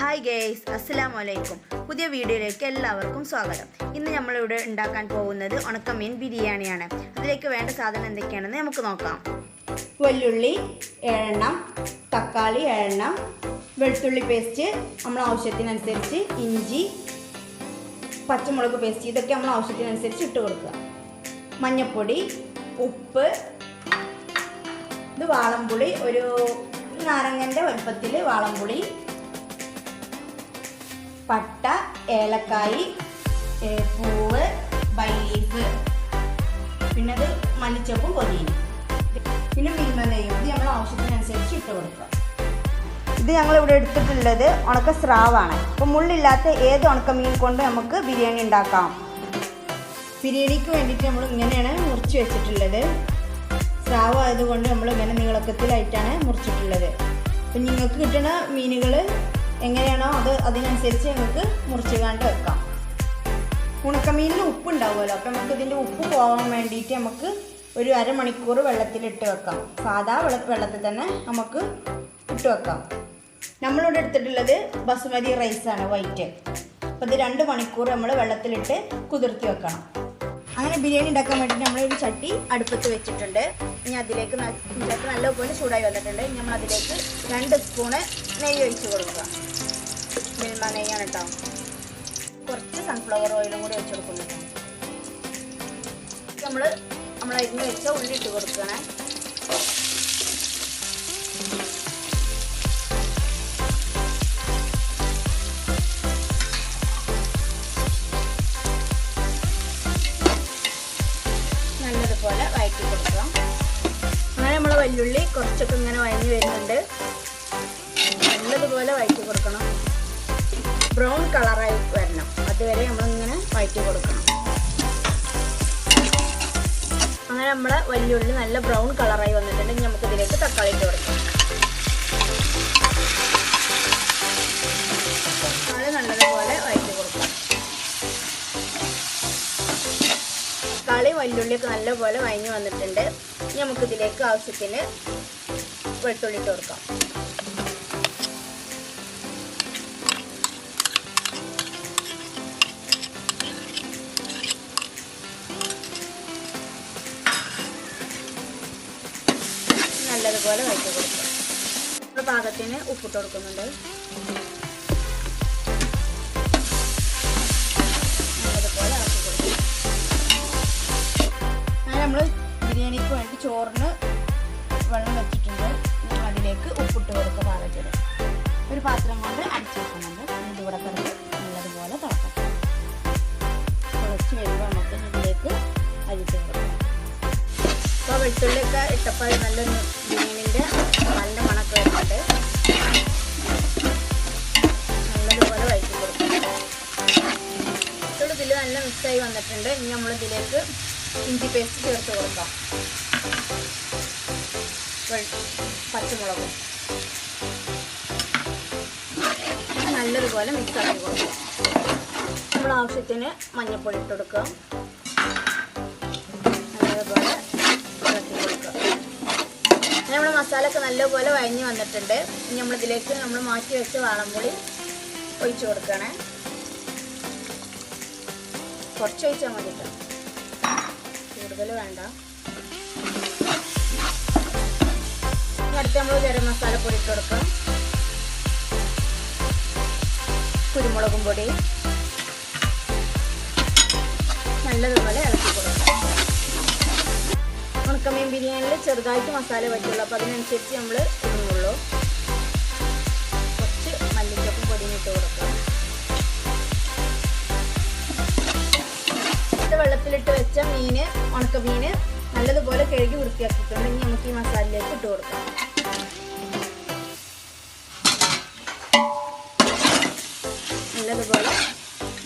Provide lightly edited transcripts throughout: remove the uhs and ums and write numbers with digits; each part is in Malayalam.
ഹായ് ഗേയ്സ്, അസ്സലാമു അലൈക്കും. പുതിയ വീഡിയോയിലേക്ക് എല്ലാവർക്കും സ്വാഗതം. ഇന്ന് നമ്മളിവിടെ ഉണ്ടാക്കാൻ പോകുന്നത് ഉണക്കമീൻ ബിരിയാണിയാണ്. അതിലേക്ക് വേണ്ട സാധനം എന്തൊക്കെയാണെന്ന് നമുക്ക് നോക്കാം. വെല്ലുള്ളി 7 എണ്ണം, തക്കാളി 7 എണ്ണം, വെളുത്തുള്ളി പേസ്റ്റ് നമ്മൾ ആവശ്യത്തിനനുസരിച്ച്, ഇഞ്ചി, പച്ചമുളക് പേസ്റ്റ് ഇതൊക്കെ നമ്മൾ ആവശ്യത്തിനനുസരിച്ച് ഇട്ട് കൊടുക്കുക. മഞ്ഞൾപ്പൊടി, ഉപ്പ്, ഇത് വാളംപുളി, ഒരു നാരങ്ങൻ്റെ വലുപ്പത്തിൽ വാളംപുളി, പട്ട, ഏലക്കായി, പൂവ്, ബൈ ലീഫ്, പിന്നെ അത് മല്ലിച്ചപ്പും പൊതിയും, പിന്നെ മിൽമനെയും ഇത് നമ്മൾ ആവശ്യത്തിനനുസരിച്ച് ഇട്ട് കൊടുക്കുക. ഇത് ഞങ്ങളിവിടെ എടുത്തിട്ടുള്ളത് ഉണക്ക സ്രാവാണ്. അപ്പോൾ മുള്ളില്ലാത്ത ഏത് ഉണക്കമീൻ കൊണ്ട് നമുക്ക് ബിരിയാണി ഉണ്ടാക്കാം. ബിരിയാണിക്ക് വേണ്ടിയിട്ട് നമ്മൾ ഇങ്ങനെയാണ് മുറിച്ച് വെച്ചിട്ടുള്ളത്. സ്രാവ് ആയതുകൊണ്ട് നമ്മൾ ഇങ്ങനെ നീളക്കത്തിലായിട്ടാണ് മുറിച്ചിട്ടുള്ളത്. അപ്പം നിങ്ങൾക്ക് കിട്ടുന്ന മീനുകൾ എങ്ങനെയാണോ അതിനനുസരിച്ച് നമുക്ക് മുറിച്ച് കണ്ട് വെക്കാം. ഉണക്കമീനിൽ ഉപ്പ് ഉണ്ടാവുമല്ലോ, അപ്പം നമുക്ക് ഇതിൻ്റെ ഉപ്പ് പോകാൻ വേണ്ടിയിട്ട് നമുക്ക് ഒരു അരമണിക്കൂർ വെള്ളത്തിലിട്ട് വെക്കാം. സാധാ വെള്ളത്തിൽ തന്നെ നമുക്ക് ഇട്ട് വെക്കാം. നമ്മളിവിടെ എടുത്തിട്ടുള്ളത് ബസുമതി റൈസാണ്, വൈറ്റ്. അപ്പോൾ ഇത് 2 മണിക്കൂർ നമ്മൾ വെള്ളത്തിലിട്ട് കുതിർത്തി വെക്കണം. അങ്ങനെ ബിരിയാണി ഉണ്ടാക്കാൻ വേണ്ടിയിട്ട് നമ്മളൊരു ചട്ടി അടുപ്പത്ത് വെച്ചിട്ടുണ്ട്. ഇനി അതിലേക്ക് നല്ലപോലെ ചൂടായി വന്നിട്ടുണ്ട്. നമ്മൾ അതിലേക്ക് 2 സ്പൂണ് നെയ്യ് ഒഴിച്ച് കൊടുക്കുക. മിൽമ നെയ്യാണ് കേട്ടോ. കുറച്ച് സൺഫ്ലവർ ഓയിലും കൂടി ഒഴിച്ച് കൊടുക്കുന്നുണ്ട്. നമ്മൾ അരിഞ്ഞ് വെച്ച ഉള്ളി ഇട്ട് കൊടുക്കുകയാണ്. നല്ലതുപോലെ വഴറ്റി കൊടുക്കുക. അങ്ങനെ നമ്മൾ വെല്ലുള്ളി കുറച്ചൊക്കെ ഇങ്ങനെ വഴഞ്ഞ് വരുന്നുണ്ട്. നല്ലതുപോലെ വഴറ്റി കൊടുക്കണം. ബ്രൗൺ കളറായി വരണം, അതുവരെ നമ്മളിങ്ങനെ വഴറ്റി കൊടുക്കണം. അങ്ങനെ നമ്മളെ വെല്ലുള്ളി നല്ല ബ്രൗൺ കളറായി വന്നിട്ടുണ്ടെങ്കിൽ നമുക്കിതിലേക്ക് തക്കാളി ഇട്ട് കൊടുക്കാം. തക്കാളി നല്ലതുപോലെ വഴറ്റി കൊടുക്കാം. തക്കാളി വെല്ലുള്ളിയൊക്കെ നല്ലപോലെ വഴഞ്ഞ് വന്നിട്ടുണ്ട്. ഇനി നമുക്കിതിലേക്ക് ആവശ്യത്തിന് വെളുത്തുള്ളി ഇട്ട് കൊടുക്കാം. നല്ലതുപോലെ വഴറ്റി കൊടുക്കുക. ഇപ്പോൾ പാകത്തിന് ഉപ്പിട്ട് കൊടുക്കുന്നുണ്ട്. നല്ലതുപോലെ ഇളക്കി കൊടുക്കുക. അങ്ങനെ നമ്മൾ ബിരിയാണിക്ക് വേണ്ടി ചോറിന് വെള്ളം വെച്ചിട്ടുണ്ട്. നമ്മൾ അതിലേക്ക് ഉപ്പിട്ട് കൊടുക്കുക. പാകത്തിന് ഒരു പാത്രം കൊണ്ട് അടിച്ചു വെക്കുന്നുണ്ട്. ഇതിവിടെ കിടന്ന് നല്ലതുപോലെ തിളക്കട്ടെ. തിളച്ച് വരുമ്പോൾ നമുക്ക് ഇതിലേക്ക് അരിച്ച് കൊടുക്കാം. അപ്പോൾ വെളുത്തുള്ളിയൊക്കെ ഇട്ടപ്പോൾ നല്ല ബിരിയാണിൻ്റെ നല്ല മണക്ക് വരുന്നുണ്ട്. നല്ലതുപോലെ വഴറ്റി കൊടുക്കും. ഇതിൽ നല്ല മിക്സായി വന്നിട്ടുണ്ട്. ഇനി നമ്മളിതിലേക്ക് ഇഞ്ചി പേസ്റ്റ് ചേർത്ത് കൊടുക്കാം. പച്ചമുളകും നല്ലതുപോലെ മിക്സാക്കി കൊടുക്കാം. നമ്മൾ ആവശ്യത്തിന് മഞ്ഞൾപ്പൊടി ഇട്ട് കൊടുക്കുക. നല്ലതുപോലെ നമ്മുടെ മസാലയൊക്കെ നല്ലപോലെ വഴഞ്ഞ് വന്നിട്ടുണ്ട്. ഇനി നമ്മളിതിലേക്ക് നമ്മൾ മാറ്റി വെച്ച വാളംപുളി ഒഴിച്ച് കൊടുക്കണേ. കുറച്ച് ഒഴിച്ചാൽ മതി കേട്ടോ, കൂടുതൽ വേണ്ട. അടുത്ത് നമ്മൾ ഗരം മസാലപ്പൊടി ഇട്ട് കൊടുക്കാം. കുരുമുളകും പൊടി നല്ലതുപോലെ ഇളക്കി കൊടുക്കാം. ഉണക്കമീൻ ബിരിയാണിയിൽ ചെറുതായിട്ട് മസാല പറ്റുള്ളൂ, അപ്പോൾ അതിനനുസരിച്ച് നമ്മൾ ഇടുന്നുള്ളൂ. കുറച്ച് മല്ലിച്ചപ്പും പൊടിയും ഇട്ട് കൊടുക്കാം. വെള്ളത്തിലിട്ട് വെച്ച ഉണക്കമീൻ നല്ലതുപോലെ കഴുകി വൃത്തിയാക്കിയിട്ടുണ്ട്. ഇനി നമുക്ക് ഈ മസാലയിലേക്ക് ഇട്ട് കൊടുക്കാം. നല്ലതുപോലെ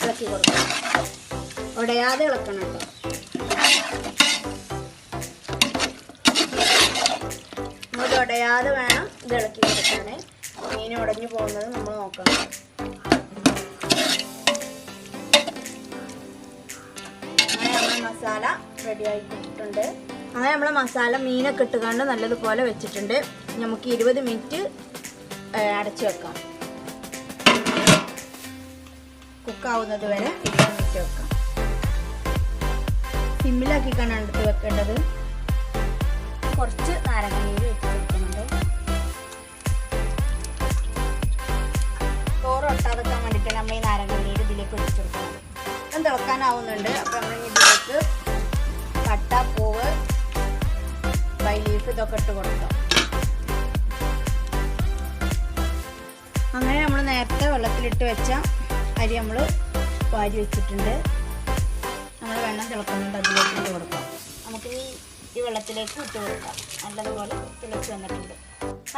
ഇളക്കി കൊടുക്കാം. ഉടയാതെ ഇളക്കണം കേട്ടോ. ഉടയാതെ വേണം ഇത് ഇളക്കി കൊടുക്കാൻ. മീൻ ഉടഞ്ഞു പോകുന്നത് നമ്മൾ നോക്കണം. അങ്ങനെ നമ്മൾ മസാല റെഡി ആക്കിയിട്ടുണ്ട്. അങ്ങനെ നമ്മൾ മസാല മീനൊക്കെ ഇട്ടുകൊണ്ട് നല്ലതുപോലെ വെച്ചിട്ടുണ്ട്. നമുക്ക് 20 മിനിറ്റ് അടച്ചു വെക്കാം. കുക്കാവുന്നത് വരെ ഇതിൽ വെച്ച് വെക്കാം. സിമ്മിലാക്കിക്കാണ് അടുത്ത് വെക്കേണ്ടത്. കുറച്ച് നാരങ്ങനീര് വെച്ച് കൊടുക്കുന്നുണ്ട്. ചോറ് ഒട്ടാതെക്കാൻ വേണ്ടിയിട്ടാണ് നമ്മൾ ഈ നാരങ്ങനീര് ഇതിലേക്ക് ഒഴിച്ചു കൊടുക്കുന്നത്. ഇത് തിളക്കാനാവുന്നുണ്ട്. അപ്പോൾ നമ്മൾ ഇതിലേക്ക് പട്ട, പൂവ്, ബൈ ലീഫ് ഇതൊക്കെ ഇട്ട് കൊടുക്കാം. അങ്ങനെ നമ്മൾ നേരത്തെ വെള്ളത്തിലിട്ട് വെച്ച അരി നമ്മൾ വാരി വെച്ചിട്ടുണ്ട്. നമ്മൾ വെള്ളം തിളക്കുന്നുണ്ട്, അതിലേക്ക് ഇട്ട് കൊടുക്കാം. നമുക്ക് ഈ വെള്ളത്തിലേക്ക് ഇട്ട് കൊടുക്കാം. നല്ലതുപോലെ തിളച്ച് വന്നിട്ടുണ്ട്.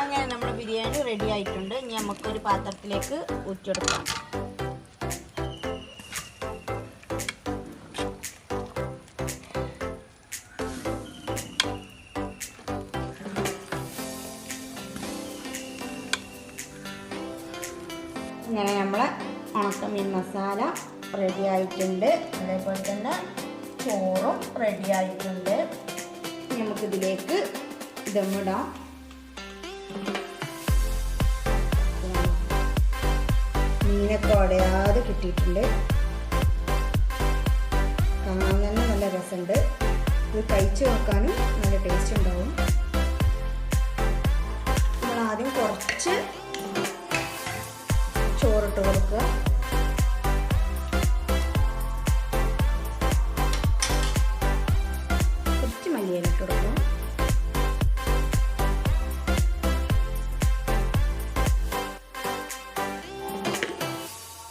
അങ്ങനെ നമ്മുടെ ബിരിയാണി റെഡി ആയിട്ടുണ്ട്. ഇനി നമുക്കൊരു പാത്രത്തിലേക്ക് ഊറ്റിയെടുക്കാം. ഇങ്ങനെ നമ്മളെ ഉണക്കമീൻ മസാല റെഡി ആയിട്ടുണ്ട്. അതേപോലെ തന്നെ ചോറും റെഡി ആയിട്ടുണ്ട്. നമുക്കിതിലേക്ക് ദമ്മിടാം. മീനൊക്കെ ഉടയാതെ കിട്ടിയിട്ടുണ്ട്. കാണാൻ തന്നെ നല്ല രസമുണ്ട്. ഇത് കഴിച്ച് നോക്കാനും നല്ല ടേസ്റ്റ് ഉണ്ടാവും. നമ്മൾ ആദ്യം കുറച്ച് ചോറിട്ട് കൊടുക്കുക. കുറച്ച് മല്ലിയില ഇട്ട് കൊടുക്കുക.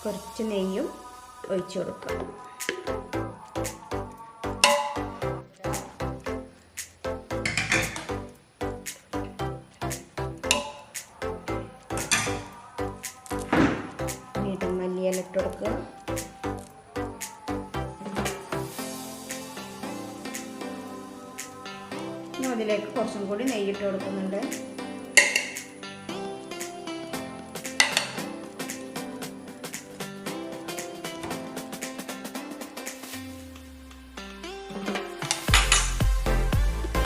കുറച്ച് നെയ്യും ഒഴിച്ചു കൊടുക്കുക. മല്ലിയില ഇട്ട് കൊടുക്കുക. അതിലേക്ക് കുറച്ചും കൂടി നെയ്യിട്ട് കൊടുക്കുന്നുണ്ട്.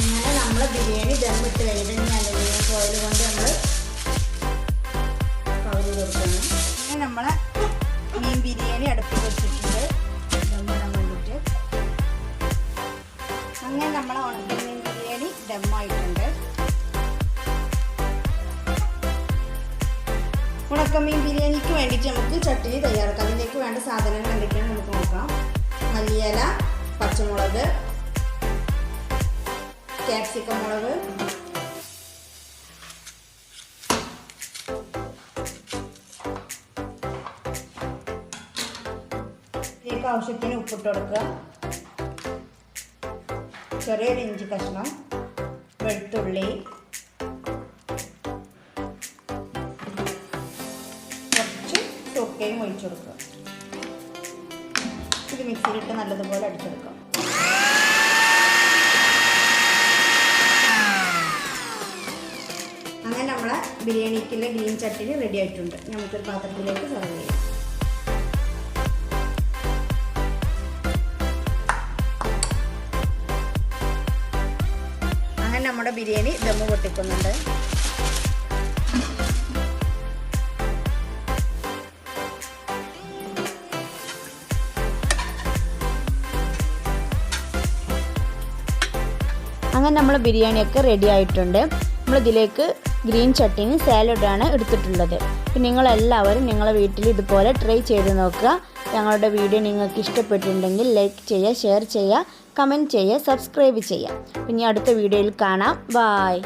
അങ്ങനെ നമ്മൾ ബിരിയാണി ദമ്മിട്ട് കഴിഞ്ഞിട്ട് അലുമിനിയം ഫോയിൽ കൊണ്ട് നമ്മൾ കവർ ചെയ്ത് കൊടുക്കണം. അങ്ങനെ നമ്മളെ മീൻ ബിരിയാണി അടുപ്പിൽ വെച്ചിട്ടുണ്ട് ദമ്മിടാൻ വേണ്ടിയിട്ട്. അങ്ങനെ നമ്മളെ ഉണക്കമീൻ ബിരിയാണി ദമ്മായിട്ടുണ്ട്. ഉണക്കമീൻ ബിരിയാണിക്ക് വേണ്ടിയിട്ട് നമുക്ക് ചട്നി തയ്യാറാക്കാം. അതിലേക്ക് വേണ്ട സാധനങ്ങൾ എന്തൊക്കെയാണ് നമുക്ക് നോക്കാം. മല്ലിയില, പച്ചമുളക്, ക്യാപ്സിക്കം മുളക്, ഇതിലേക്ക് ആവശ്യത്തിന് ഉപ്പിട്ട് കൊടുക്കുക. ചെറിയൊരു ഇഞ്ചി കഷ്ണം, വെളുത്തുള്ളി, കുറച്ച് സുർക്കയും ഒഴിച്ചു കൊടുക്കുക. ഇത് മിക്സിയിലിട്ട് നല്ലതുപോലെ അടിച്ചെടുക്കാം. അങ്ങനെ നമ്മളെ ബിരിയാണിക്കുള്ള ഗ്രീൻ ചട്നി റെഡി ആയിട്ടുണ്ട്. നമുക്കൊരു പാത്രത്തിലേക്ക് സെർവ് ചെയ്യാം. അങ്ങനെ നമ്മുടെ ബിരിയാണി ദമ്മ് പൊട്ടിക്കുന്നുണ്ട്. അങ്ങനെ നമ്മൾ ബിരിയാണിയൊക്കെ റെഡി ആയിട്ടുണ്ട്. നമ്മളിതിലേക്ക് ഗ്രീൻ ചട്നി സാലഡാണ് എടുത്തിട്ടുള്ളത്. അപ്പം നിങ്ങളെല്ലാവരും നിങ്ങളെ വീട്ടിൽ ഇതുപോലെ ട്രൈ ചെയ്ത് നോക്കുക. ഞങ്ങളുടെ വീഡിയോ നിങ്ങൾക്ക് ഇഷ്ടപ്പെട്ടിട്ടുണ്ടെങ്കിൽ ലൈക്ക് ചെയ്യുക, ഷെയർ ചെയ്യുക, കമൻറ്റ് ചെയ്യുക, സബ്സ്ക്രൈബ് ചെയ്യുക. പിന്നെ അടുത്ത വീഡിയോയിൽ കാണാം. ബായ്.